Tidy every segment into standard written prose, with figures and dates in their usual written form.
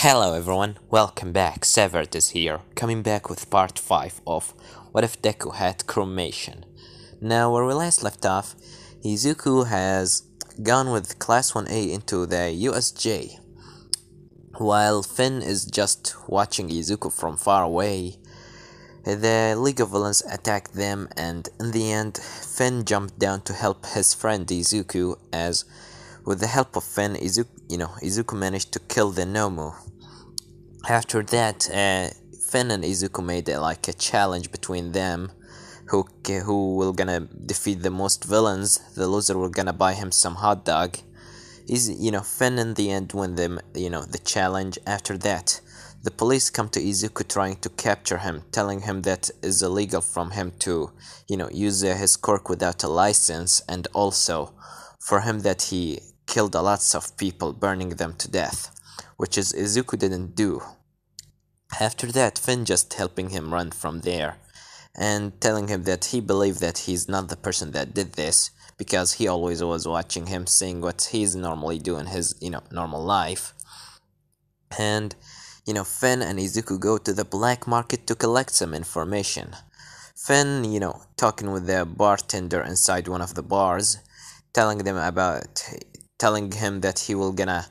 Hello everyone, welcome back. Severed is here, coming back with part 5 of What If Deku Had Cremation. Now, where we last left off, Izuku has gone with Class 1A into the USJ, while Finn is just watching Izuku from far away. The League of Villains attacked them, and in the end, Finn jumped down to help his friend Izuku, as with the help of Finn, Izuku managed to kill the Nomu. After that, Finn and Izuku made like a challenge between them, who will gonna defeat the most villains. The loser will gonna buy him some hot dog. Finn in the end win them, the challenge. After that, the police come to Izuku trying to capture him, telling him that it's illegal from him to, use his quirk without a license, and also for him that he killed a lots of people, burning them to death, which is Izuku didn't do. After that, Finn just helping him run from there, and telling him that he believed that he's not the person that did this, because he always was watching him, seeing what he's normally doing his, normal life. And, Finn and Izuku go to the black market to collect some information. Finn, talking with the bartender inside one of the bars, telling him that he will gonna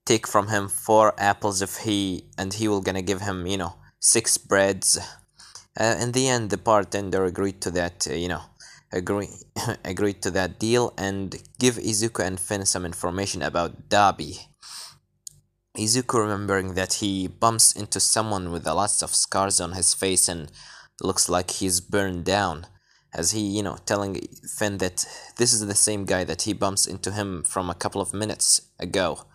take from him 4 apples and he will gonna give him 6 breads. In the end, the bartender agreed to that agreed to that deal and give Izuku and Finn some information about Dabi. Izuku, remembering that he bumps into someone with a lots of scars on his face and looks like he's burned down, as he, telling Finn that this is the same guy that he bumps into him from a couple of minutes ago.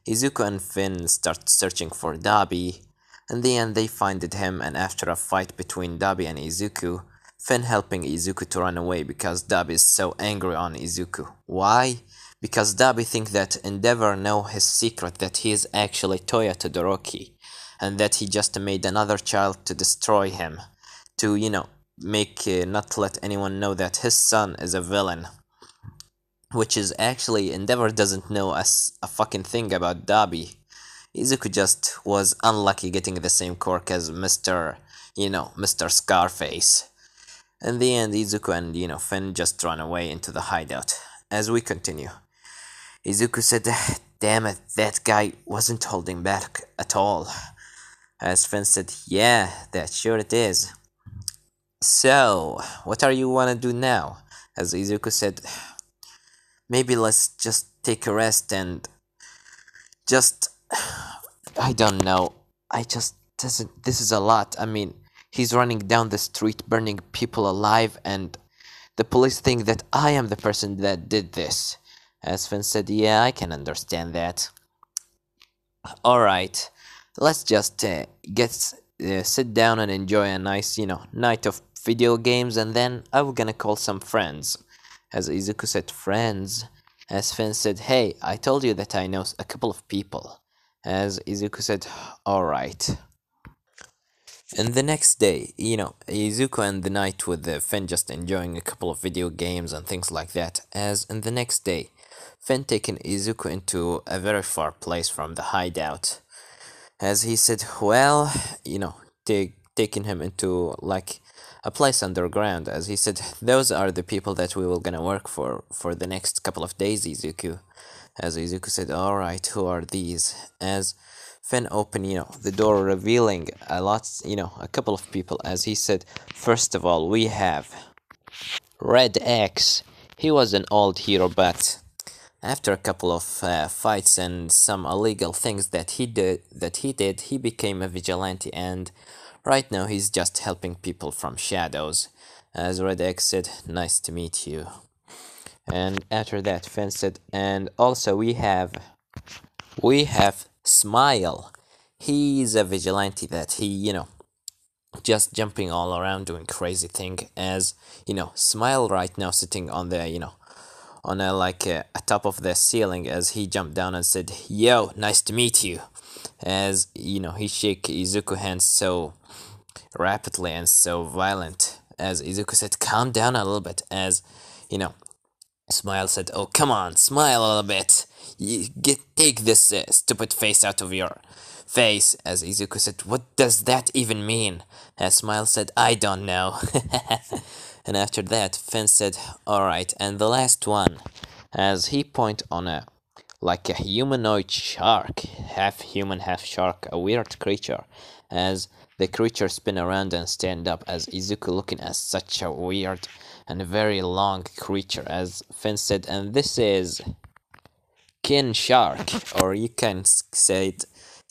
Izuku and Finn start searching for Dabi. In the end, they find him, and after a fight between Dabi and Izuku, Finn helping Izuku to run away because Dabi is so angry on Izuku. Why? Because Dabi thinks that Endeavor know his secret, that he is actually Toya Todoroki, and that he just made another child to destroy him, to, make not let anyone know that his son is a villain. Which is actually, Endeavor doesn't know a fucking thing about Dabi. Izuku just was unlucky getting the same quirk as Mr. Scarface. In the end, Izuku and, Finn just run away into the hideout. As we continue, Izuku said, "Damn it, that guy wasn't holding back at all." As Finn said, "Yeah, that sure it is. So, what are you wanna do now?" As Izuku said, "Maybe let's just take a rest and just, I don't know. This is a lot. I mean, he's running down the street burning people alive, and the police think that I am the person that did this." As Finn said, "Yeah, I can understand that. Alright, let's just sit down and enjoy a nice, night of video games, and then I'm gonna call some friends." As Izuku said, "Friends?" As Finn said, "Hey, I told you that I know a couple of people." As Izuku said, "Alright." And the next day, Izuku and the night with Finn just enjoying a couple of video games and things like that. As in the next day, Finn taking Izuku into a very far place from the hideout. As he said, well, taking him into like a place underground. As he said, "Those are the people that we will gonna work for the next couple of days, Izuku." As Izuku said, "Alright, who are these?" As Finn opened, the door, revealing a couple of people. As he said, "First of all, we have Red X. He was an old hero, but after a couple of fights and some illegal things that he did, he became a vigilante, and right now he's just helping people from shadows." As Red X said, "Nice to meet you." And after that, Finn said, "And also we have Smile. He's a vigilante that he, just jumping all around doing crazy thing." As, Smile right now sitting on the, on a top of the ceiling, as he jumped down and said, "Yo, nice to meet you." As, he shake Izuku hands so rapidly and so violent. As Izuku said, "Calm down a little bit." As, Smile said, "Oh, come on, smile a little bit. Take this stupid face out of your face. As Izuku said, what does that even mean? As Smile said, I don't know. And after that, Finn said, alright, and the last one, as he point on a like a humanoid shark, half human, half shark, a weird creature, as the creature spin around and stand up, as Izuku looking at such a weird and very long creature, as Finn said, and this is King Shark, or you can say it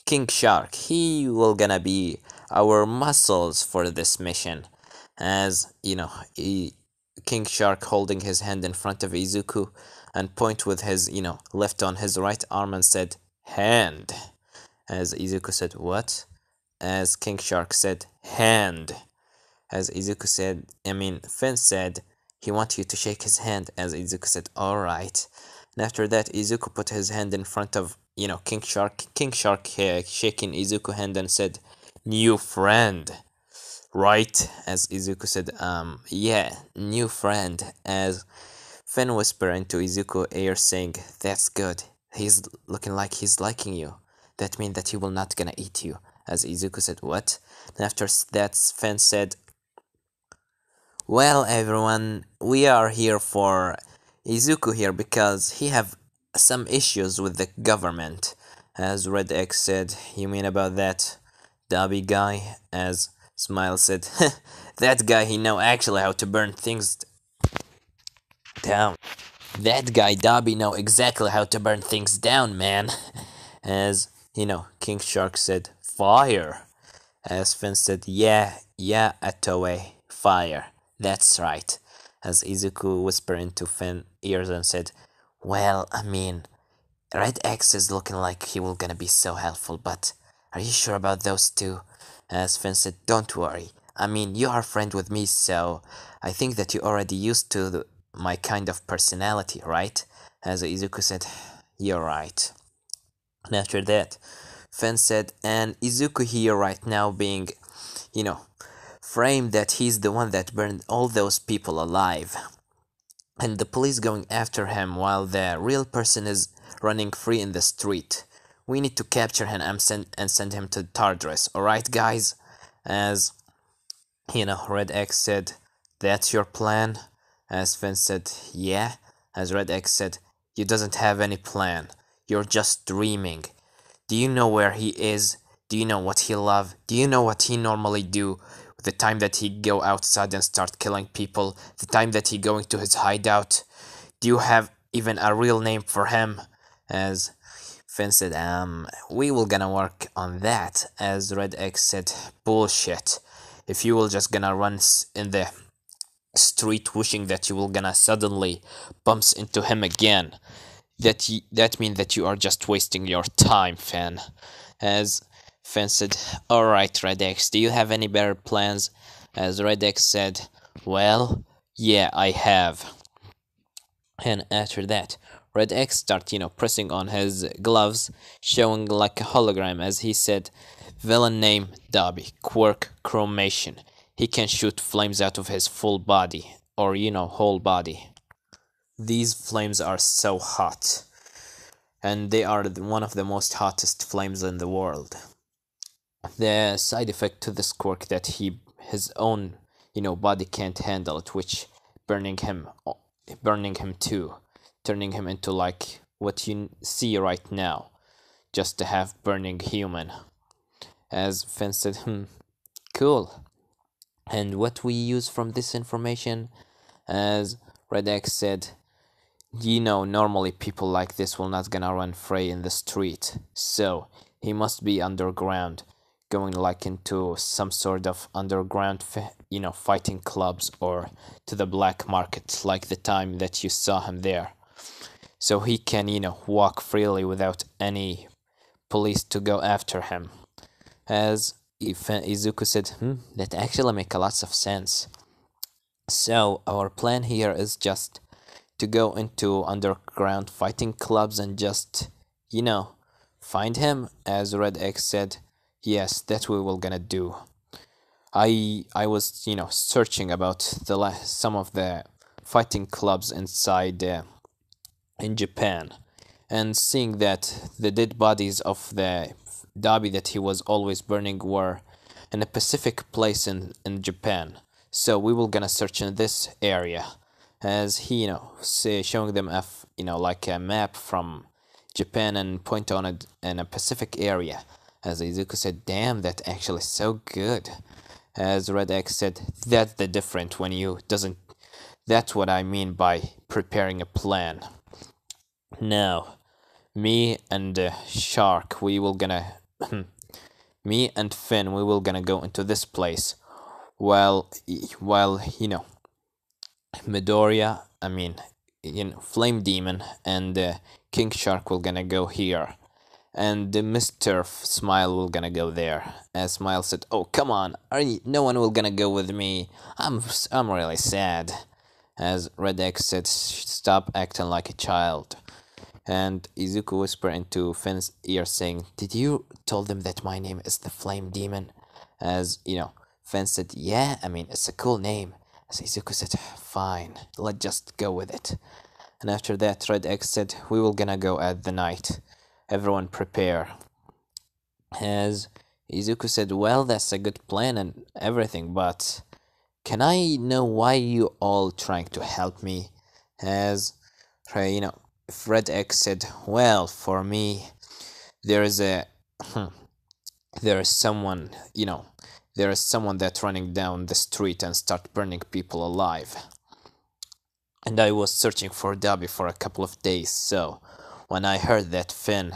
King Shark. He will gonna be our muscles for this mission, as you know, King Shark holding his hand in front of Izuku and point with his left on his right arm and said hand, as Izuku said what, as King Shark said hand, as Izuku said, Finn said he wants you to shake his hand, as Izuku said alright. And after that, Izuku put his hand in front of, King Shark. King Shark shaking Izuku's hand and said, new friend, right? As Izuku said, yeah, new friend. As Finn whispered into Izuku's ear saying, that's good. He's looking like he's liking you. That means that he will not gonna eat you. As Izuku said, what? And after that, Finn said, well, everyone, we are here for Izuku here because he have some issues with the government. As Red X said, you mean about that Dobby guy? As Smile said, that guy he know actually how to burn things down. That guy Dobby know exactly how to burn things down, man. As, King Shark said, fire. As Finn said, yeah, Atoe, fire. That's right. As Izuku whispered into Finn's ears and said, well, Red X is looking like he will gonna be so helpful, but are you sure about those two? As Finn said, don't worry. You are a friend with me, so I think that you already used to my kind of personality, right? As Izuku said, you're right. And after that, Finn said, and Izuku here right now being, framed that he's the one that burned all those people alive. And the police going after him while the real person is running free in the street. We need to capture him and send him to Tardris, alright guys? As, Red X said, that's your plan? As Finn said, yeah. As Red X said, you doesn't have any plan. You're just dreaming. Do you know where he is? Do you know what he love? Do you know what he normally do? The time that he go outside and start killing people? The time that he going to his hideout? Do you have even a real name for him? As Finn said, we will gonna work on that. As Red X said, bullshit. If you will just gonna run in the street wishing that you will gonna suddenly bumps into him again, that means that you are just wasting your time, Finn. As Finn said, alright, Red X, do you have any better plans? As Red X said, well, yeah, I have. And after that, Red X start, pressing on his gloves, showing like a hologram, as he said, villain name Dobby, quirk Cremation. He can shoot flames out of his full body, or whole body. These flames are so hot, and they are one of the most hottest flames in the world. The side effect to this quirk that his own body can't handle it, which burning him too, turning him into like what you see right now, just to have burning human. As Finn said, cool. And what we use from this information, as Red X said, normally people like this will not gonna run free in the street, so he must be underground, going like into some sort of underground, fighting clubs or to the black market, like the time that you saw him there. So he can, walk freely without any police to go after him. As Izuku said, that actually makes a lot of sense. So our plan here is just to go into underground fighting clubs and just, find him. As Red X said, yes, that we will gonna do. I was, searching about some of the fighting clubs inside in Japan, and seeing that the dead bodies of the Dabi that he was always burning were in a specific place in Japan. So we will gonna search in this area, as he, showing them like a map from Japan and point on it in a Pacific area. As Izuku said, damn, that actually so good. As Red X said, that's the different when you doesn't. That's what I mean by preparing a plan. Now, me and Shark, we will gonna. Me and Finn, we will gonna go into this place. While Midoriya, Flame Demon and King Shark will gonna go here, and Mr. Smile will gonna go there. As Smile said, "Oh come on, no one will gonna go with me. I'm really sad." As Red X said, "Stop acting like a child." And Izuku whispered into Finn's ear, saying, "Did you told them that my name is the Flame Demon?" As Finn said, "Yeah, it's a cool name." As Izuku said, "Fine, let's just go with it." And after that, Red X said, "We will gonna go at the night. Everyone prepare." As Izuku said, "Well, that's a good plan and everything, but can I know why you all trying to help me?" As Fred X said, "Well, for me, there is a there is someone there is someone that's running down the street and start burning people alive. And I was searching for Dabi for a couple of days, so when I heard that Finn,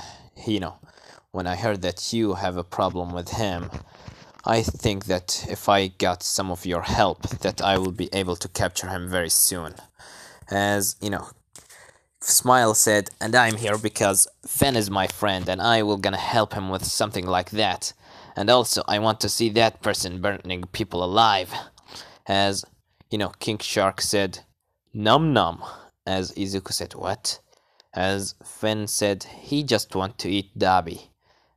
when I heard that you have a problem with him, I think that if I got some of your help, that I will be able to capture him very soon." As Smile said, "And I'm here because Finn is my friend and I will gonna help him with something like that. And also I want to see that person burning people alive." As King Shark said, "Num num." As Izuku said, "What?" As Finn said, "He just want to eat Dabi."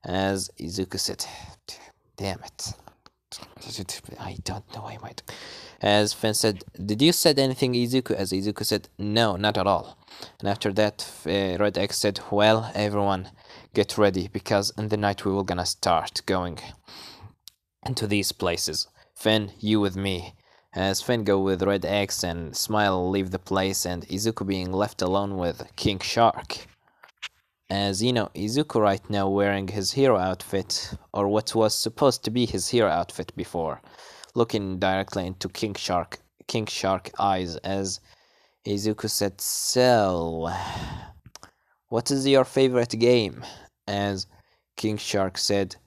As Izuku said, "Damn it, I don't know why." As Finn said, "Did you said anything, Izuku?" As Izuku said, "No, not at all." And after that, Red X said, "Well, everyone, get ready, because in the night we will gonna start going into these places. Finn, you with me." As Finn go with Red X and Smile leave the place, and Izuku being left alone with King Shark. As Izuku right now wearing his hero outfit, or what was supposed to be his hero outfit before, looking directly into King Shark eyes. As Izuku said, "So, what is your favorite game?" As King Shark said,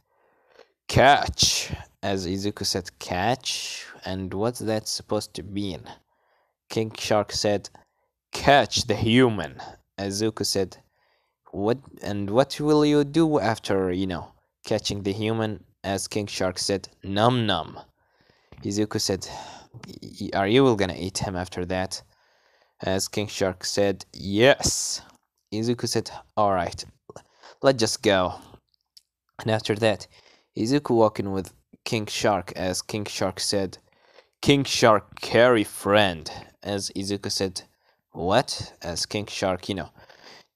"Catch." As Izuku said, "Catch? And what's that supposed to mean?" King Shark said, "Catch the human." Izuku said, "What? And what will you do after, catching the human?" As King Shark said, "Num num." Izuku said, "Are you gonna eat him after that?" As King Shark said, "Yes." Izuku said, "Alright, let's just go." And after that, Izuku walking with King Shark, as King Shark said, "King Shark carry friend." As Izuku said, "What?" As King Shark,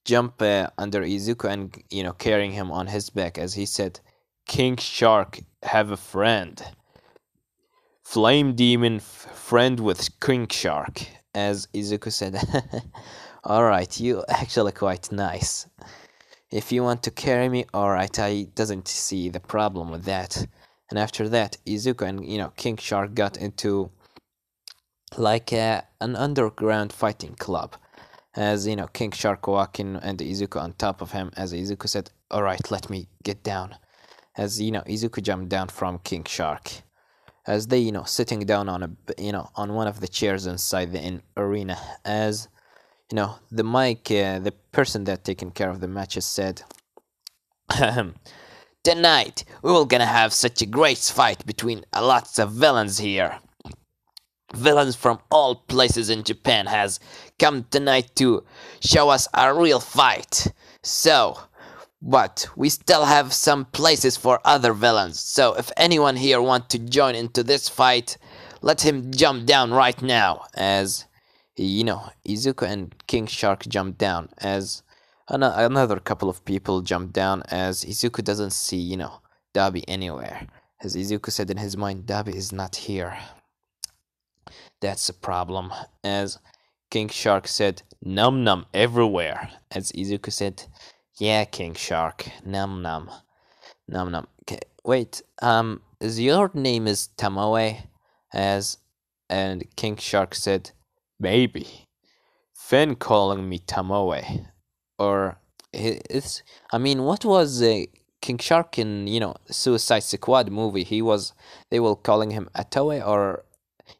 jump under Izuku and, carrying him on his back, as he said, "King Shark have a friend. Flame Demon friend with King Shark." As Izuku said, "Alright, you actually quite nice. If you want to carry me, alright, I doesn't see the problem with that." And after that, Izuku and, King Shark got into like an underground fighting club. As, King Shark walking and Izuku on top of him, as Izuku said, "Alright, let me get down." As, Izuku jumped down from King Shark. As they, sitting down on on one of the chairs inside the arena. As, the person that taking care of the matches said, "Tonight, we will gonna have such a great fight between lots of villains here. Villains from all places in Japan has come tonight to show us a real fight. But we still have some places for other villains. So if anyone here want to join into this fight, let him jump down right now." As Izuku and King Shark jumped down. As Another couple of people jump down as Izuku doesn't see, Dabi anywhere. As Izuku said in his mind, Dabi is not here. That's a problem. As King Shark said, num num everywhere. As Izuku said, yeah, King Shark, num num. Num num. Okay, wait, is your name is Tamoe? As and King Shark said, maybe. Finn calling me Tamoe. Or it's I mean, what was King Shark in Suicide Squad movie? They were calling him Atoe, or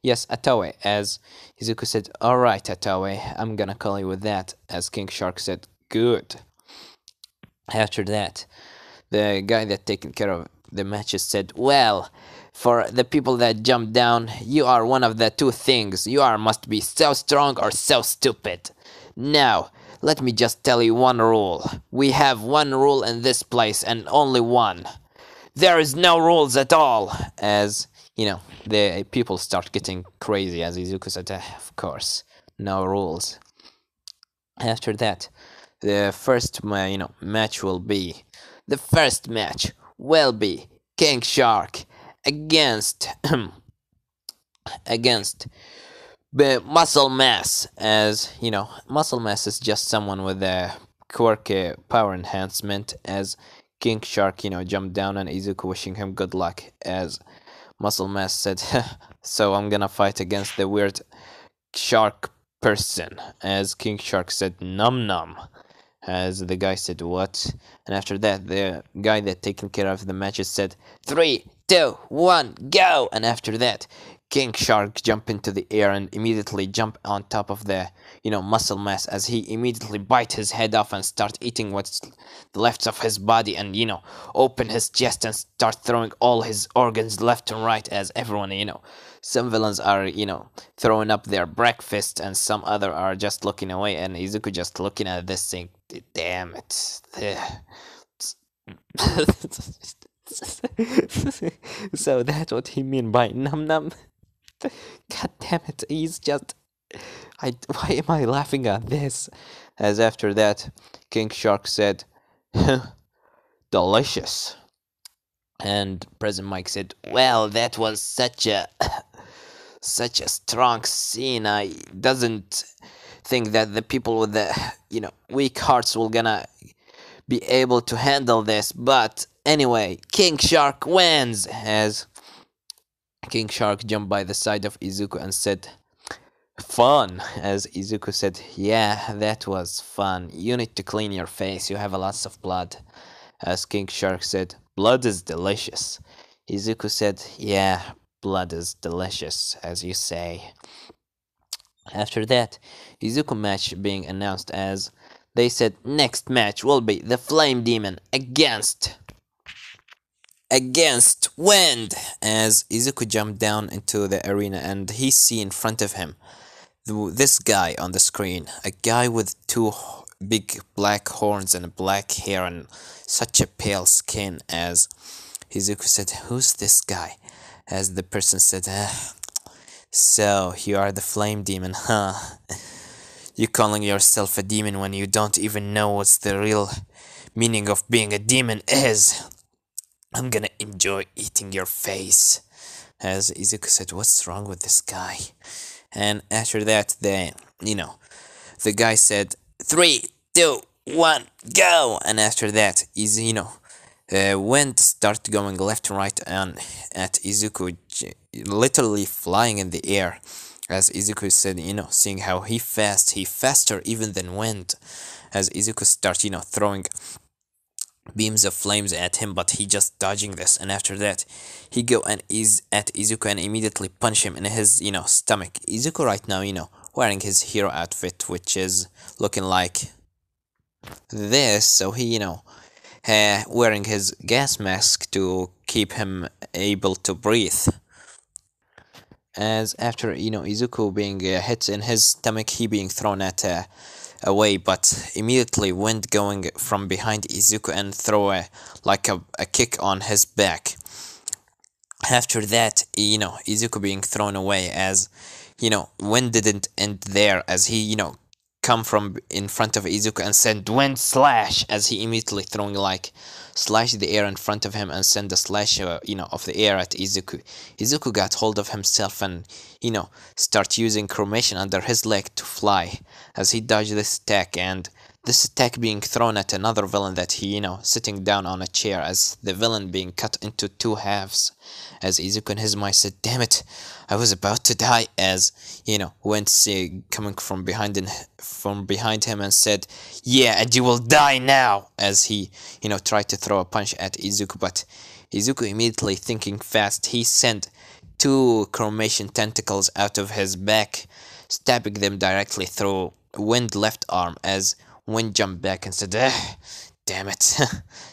yes, Atoe. As Izuku said, all right, Atoe, I'm gonna call you with that. As King Shark said, good. After that, the guy that taken care of the matches said, well, for the people that jumped down, you are one of the two things. You are must be so strong or so stupid. Now, let me just tell you one rule. We have one rule in this place and only one. There is no rules at all. As, the people start getting crazy, as Izuku said, of course, no rules. After that, the first match will be the first match will be King Shark against against the Muscle Mass. As Muscle Mass is just someone with a quirky power enhancement. As King Shark jumped down and Izuku wishing him good luck. As Muscle Mass said, so I'm gonna fight against the weird shark person. As King Shark said, num num. As the guy said, what? And after that, the guy that taken care of the matches said, 3, 2, 1, go! And after that, King Shark jump into the air and immediately jump on top of the, Muscle Mass, as he immediately bite his head off and start eating what's left of his body and, open his chest and start throwing all his organs left and right. As everyone, some villains are, throwing up their breakfast and some other are just looking away, and Izuku just looking at this thing. Damn it. So that's what he mean by num num. God damn it, he's just why am I laughing at this? As after that, King Shark said, delicious. And President Mike said, well, that was such a strong scene. I doesn't think that the people with the weak hearts will gonna be able to handle this. But anyway, King Shark wins. As King Shark jumped by the side of Izuku and said, fun. As Izuku said, yeah, that was fun. You need to clean your face, you have a lots of blood. As King Shark said, blood is delicious. Izuku said, yeah, blood is delicious, as you say. After that, Izuku match being announced, as they said next match will be the Flame Demon against Wind. As Izuku jumped down into the arena and he see in front of him this guy on the screen, a guy with two big black horns and black hair and such a pale skin. As Izuku said, who's this guy? As the person said, so you are the Flame Demon, huh? You calling yourself a demon when you don't even know what's the real meaning of being a demon is. I'm gonna enjoy eating your face. As Izuku said, what's wrong with this guy? And after that, the guy said, 3, 2, 1, go! And after that, Wind start going left and right and at Izuku, literally flying in the air. As Izuku said, seeing how he faster even than Wind. As Izuku start, throwing beams of flames at him, but he just dodging this. And after that, he go and is at Izuku and immediately punch him in his, stomach. Izuku right now, wearing his hero outfit, which is looking like this. So he, wearing his gas mask to keep him able to breathe. As after Izuku being hit in his stomach, he being thrown at away, but immediately Wind going from behind Izuku and throw a kick on his back. After that, Izuku being thrown away. As Wind didn't end there, as he come from in front of Izuku and said wind slash, as he immediately throwing like slash the air in front of him and send a slash of the air at Izuku. Izuku got hold of himself and start using Cremation under his leg to fly as he dodged this attack, and this attack being thrown at another villain that he sitting down on a chair, as the villain being cut into two halves, as Izuku in his mind said, damn it, I was about to die, as went coming from behind him and said, yeah, and you will die now, as he tried to throw a punch at Izuku, but Izuku immediately thinking fast, he sent two Cremation tentacles out of his back, stabbing them directly through Wind left arm, as Wind jumped back and said, damn it,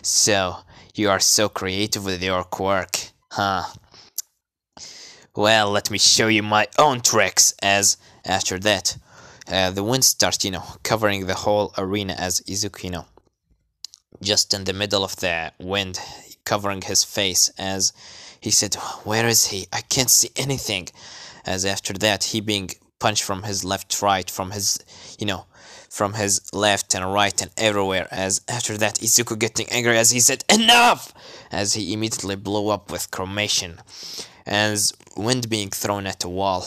so you are so creative with your quirk, huh? Well, let me show you my own tricks, as after that, the wind starts, covering the whole arena, as Izuku, just in the middle of the wind, covering his face, as he said, where is he? I can't see anything, as after that, he being punched from his left, right, from his, from his left and right and everywhere, as after that, Izuku getting angry, as he said, enough, as he immediately blew up with Cremation, as Wind being thrown at a wall,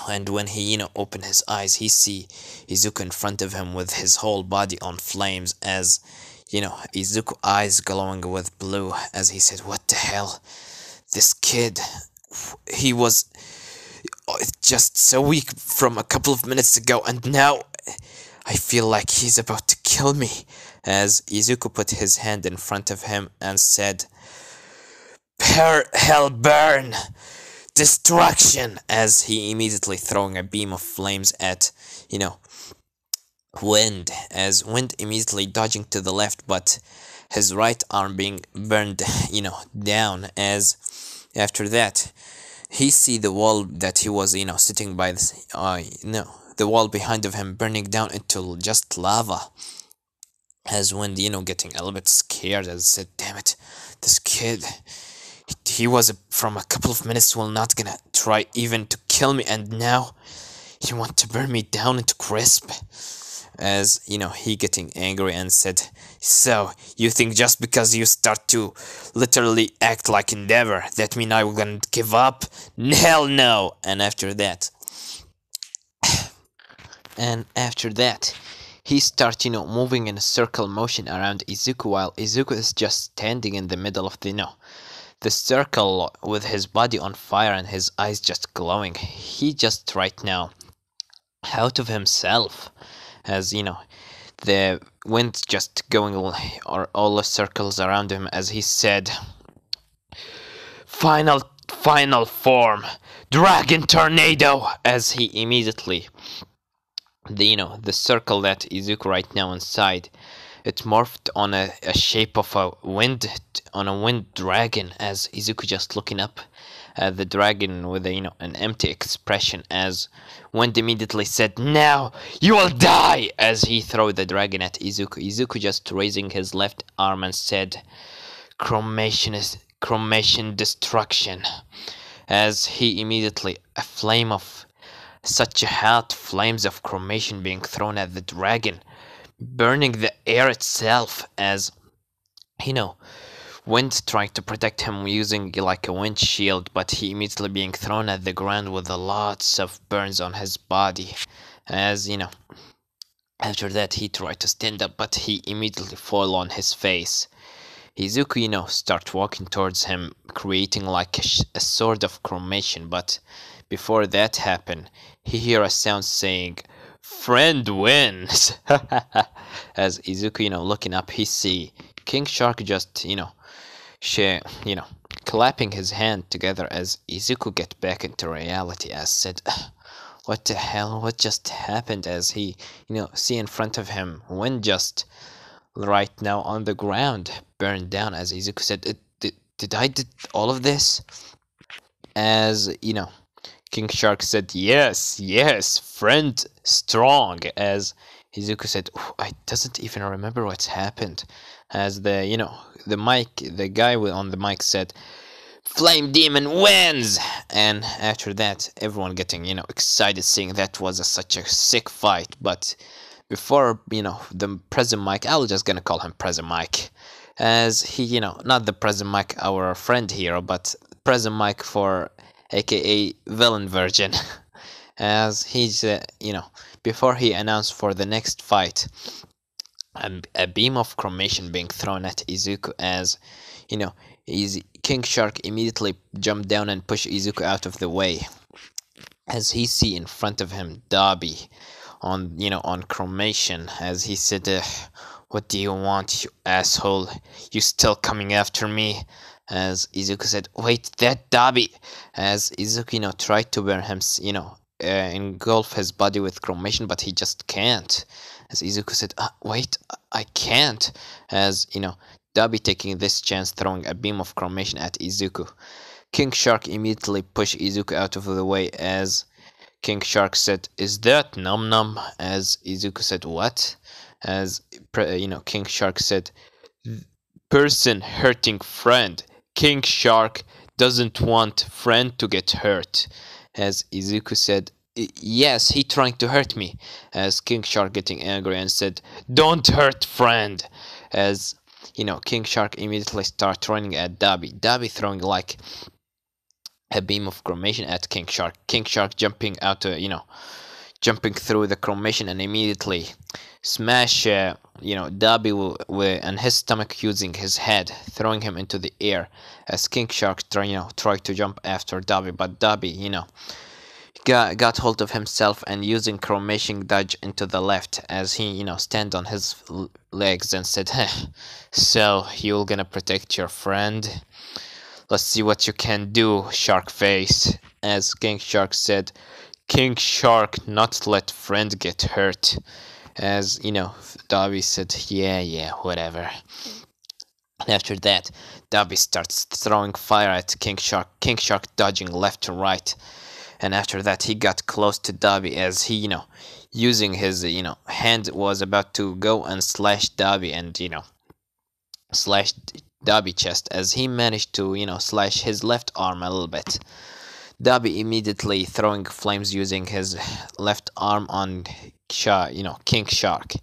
and when he opened his eyes, he see Izuku in front of him with his whole body on flames, as Izuku eyes glowing with blue, as he said, what the hell, this kid, he was just so weak from a couple of minutes ago, and now I feel like he's about to kill me, as Izuku put his hand in front of him and said, hell burn, destruction, as he immediately throwing a beam of flames at, Wind, as Wind immediately dodging to the left, but his right arm being burned, down, as after that, he see the wall that he was, sitting by, the wall behind of him burning down into just lava, as Wind, getting a little bit scared, as said, damn it, this kid, he was from a couple of minutes will not gonna try even to kill me, and now he want to burn me down into crisp, as he getting angry and said, so you think just because you start to literally act like Endeavor that mean I will gonna give up? Hell no. And after that he start moving in a circle motion around Izuku, while Izuku is just standing in the middle of the circle with his body on fire and his eyes just glowing. He just right now out of himself, as the wind just going all the circles around him, as he said, final form, dragon tornado, as he immediately the circle that Izuku right now inside, it morphed on a shape of a wind dragon, as Izuku just looking up at the dragon with an empty expression, as Wind immediately said, now you will die, as he threw the dragon at Izuku. Izuku just raising his left arm and said, Cremation destruction, as he immediately a flame of such a hot flames of Cremation being thrown at the dragon, burning the air itself, as Wind trying to protect him using like a windshield, but he immediately being thrown at the ground with a lots of burns on his body, as after that he tried to stand up, but he immediately fall on his face. Izuku start walking towards him, creating like a sort of Cremation, but before that happened, he hear a sound saying, friend wins. As Izuku looking up, he see King Shark just clapping his hand together, as Izuku get back into reality, as said, what the hell, what just happened, as he see in front of him Wind just right now on the ground burned down, as Izuku said, did I did all of this, as King Shark said, yes, friend strong, as Izuku said, I doesn't even remember what's happened, as the guy on the mic said, Flame Demon wins! And after that, everyone getting, excited seeing that was such a sick fight. But before, the Present Mike, I was just gonna call him Present Mike. As he, not the Present Mike, our friend hero, but Present Mike for aka Villain Virgin. As he's, before he announced for the next fight, a beam of cremation being thrown at Izuku as, you know, King Shark immediately jumped down and pushed Izuku out of the way. As he see in front of him Dabi on cremation, as he said, "What do you want, you asshole? You still coming after me?" As Izuku said, "Wait, that Dabi!" As Izuku, tried to burn him, engulf his body with cremation, but he just can't. As Izuku said, "Wait, I can't." As Dabi taking this chance, throwing a beam of cremation at Izuku. King Shark immediately pushed Izuku out of the way as King Shark said, "Is that Num Num?" As Izuku said, "What?" As King Shark said, "Person hurting friend. King Shark doesn't want friend to get hurt." As Izuku said, "Yes, he trying to hurt me." As King Shark getting angry and said, "Don't hurt friend." As King Shark immediately start running at Dabi. Dabi throwing like a beam of cremation at King Shark. King Shark jumping out, jumping through the cremation and immediately smash, Dabi and his stomach using his head, throwing him into the air. As King Shark tried to jump after Dabi, but Dabi, got hold of himself and using cremation dodge into the left as he, stand on his legs and said, "So you're gonna protect your friend? Let's see what you can do, Shark Face." As King Shark said, "King Shark not let friend get hurt." As Dabi said, yeah, whatever. And after that, Dabi starts throwing fire at King Shark. King Shark dodging left to right. And after that, he got close to Dabi as he, using his, hand was about to go and slash Dabi and, slash Dabi chest as he managed to, slash his left arm a little bit. Dabi immediately throwing flames using his left arm on King Shark.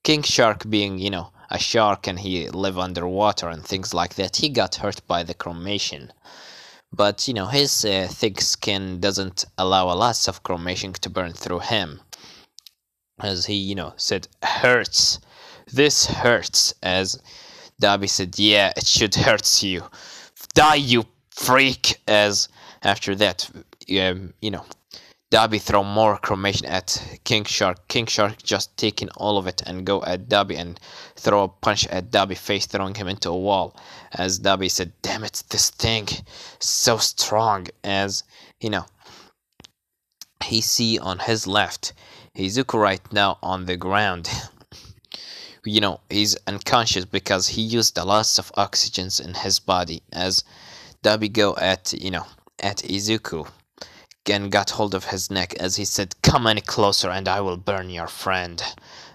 King Shark being, a shark and he live underwater and things like that, he got hurt by the cremation. But, his thick skin doesn't allow a lot of cremation to burn through him. As he, said, "Hurts. This hurts." As Dabi said, "Yeah, it should hurt you. Die, you freak." As after that, Dabi throw more cremation at King Shark. King Shark just taking all of it and go at Dabi and throw a punch at Dabi face, throwing him into a wall. As Dabi said, "Damn it, this thing is so strong." As he see on his left Izuku right now on the ground. He's unconscious because he used a lot of oxygen in his body. As Dabi go at Izuku and got hold of his neck as he said, "Come any closer and I will burn your friend."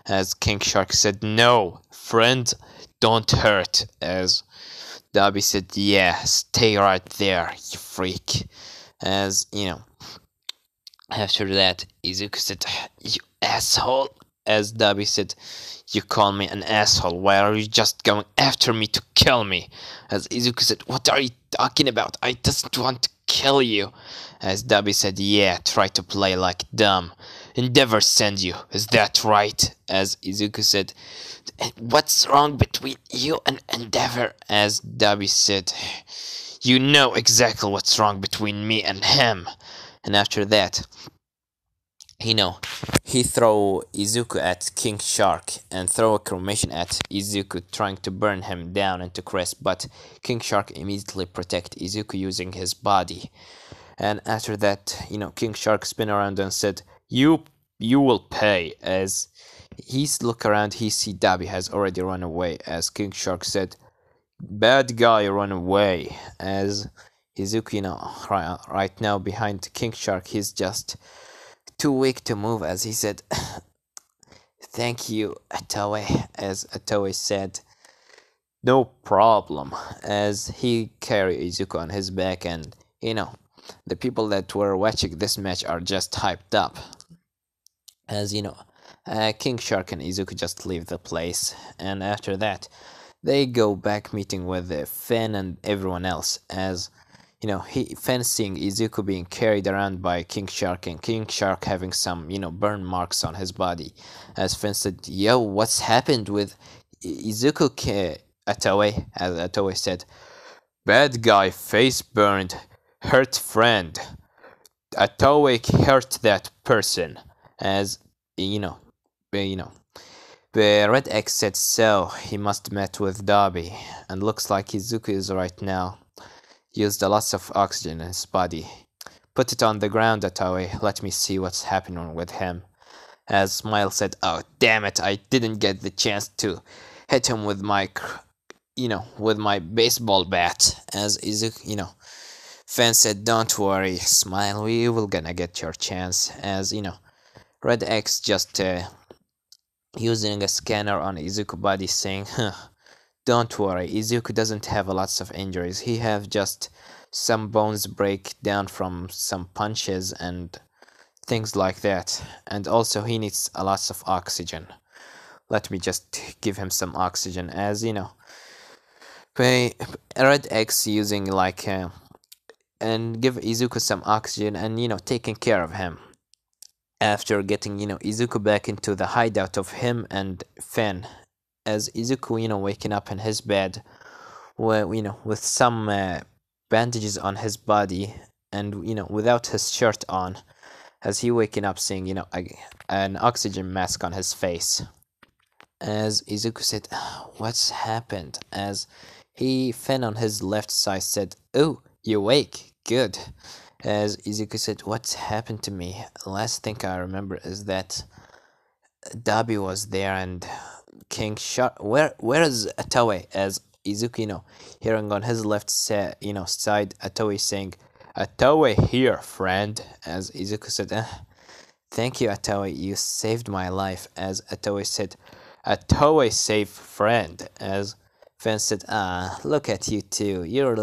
As King Shark said, "No, friend, don't hurt." As Dabi said, "Yeah, stay right there, you freak." As after that, Izuku said, "You asshole." As Dabi said, "You call me an asshole, why are you just going after me to kill me?" As Izuku said, "What are you talking about? I just want to kill you." As Dabi said, "Yeah, try to play like dumb. Endeavor send you, is that right?" As Izuku said, "What's wrong between you and Endeavor?" As Dabi said, "You know exactly what's wrong between me and him." And after that, he throw Izuku at King Shark and throw a cremation at Izuku, trying to burn him down into crisp, but King Shark immediately protect Izuku using his body. And after that, King Shark spin around and said, You will pay." As he look around, he see Dabi has already run away. As King Shark said, "Bad guy run away." As Izuku, right now behind King Shark, he's just too weak to move. As he said, "Thank you, Atoe." As Atoe said, No problem, as he carried Izuku on his back, and the people that were watching this match are just hyped up. As King Shark and Izuku just leave the place, and after that, they go back meeting with Finn and everyone else. As Finn seeing Izuku being carried around by King Shark, and King Shark having some burn marks on his body. As Finn said, "Yo, what's happened with Izuku?" Atawe, as Atawe said, "Bad guy, face burned, hurt friend. Atoic hurt that person." As you know, you know, the Red X said so. He must met with Darby, and looks like Izuku is right now. Used a lot of oxygen in his body. Put it on the ground, Atawe. Let me see what's happening with him. As Smile said, "Oh damn it! I didn't get the chance to hit him with my, with my baseball bat." As Izuku, Fan said, "Don't worry, Smile. We will gonna get your chance." As Red X just using a scanner on Izuku body, saying, "Huh, don't worry, Izuku doesn't have lots of injuries. He have just some bones break down from some punches and things like that. And also he needs a lot of oxygen. Let me just give him some oxygen." As Red X using like and give Izuku some oxygen and taking care of him. After getting Izuku back into the hideout of him and Finn, as Izuku waking up in his bed, with some bandages on his body and without his shirt on, as he waking up seeing an oxygen mask on his face. As Izuku said, "What's happened?" As Finn on his left side said, "Oh, you awake, good." As Izuku said, "What's happened to me? Last thing I remember is that Dabi was there and King Shark. Where is Atawe?" As Izuku, hearing on his left side, Atawe saying, "Atawe here, friend." As Izuku said, "Thank you, Atawe. You saved my life." As Atawe said, "Atawe saved friend." As Finn said, "Ah, look at you two. You're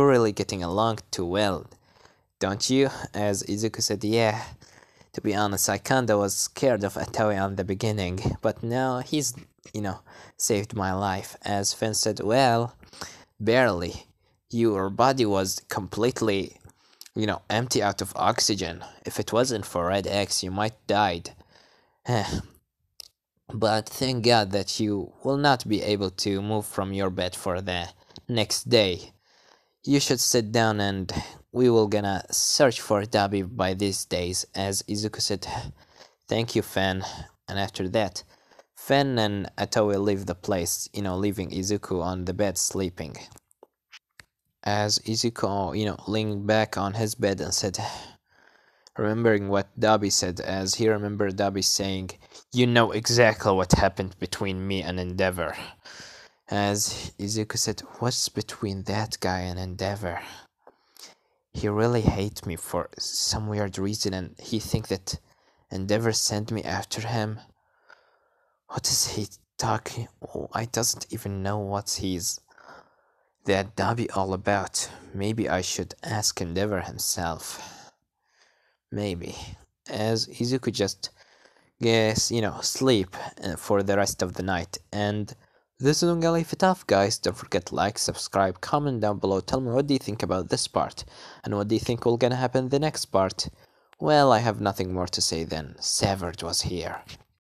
really getting along too well, don't you?" As Izuku said, "Yeah, to be honest, I kinda was scared of Atawe on the beginning, but now he's, saved my life." As Finn said, "Well, barely. Your body was completely, empty out of oxygen. If it wasn't for Red X, you might died. But thank God that you will not be able to move from your bed for the next day. You should sit down and we will gonna search for Dabi by these days." As Izuku said, "Thank you, Fen." And after that, Fen and Atawe leave the place, leaving Izuku on the bed sleeping. As Izuku, leaned back on his bed and said, remembering what Dabi said, as he remembered Dabi saying, "You know exactly what happened between me and Endeavor." As Izuku said, "What's between that guy and Endeavor? He really hates me for some weird reason, and he think that Endeavor sent me after him. What is he talking? Oh, I doesn't even know what he's that Dabi all about. Maybe I should ask Endeavor himself. Maybe." As Izuku just sleep for the rest of the night. And this is gonna leave it off, guys. Don't forget to like, subscribe, comment down below. Tell me what do you think about this part, and what do you think will gonna happen in the next part. Well, I have nothing more to say than Severed was here.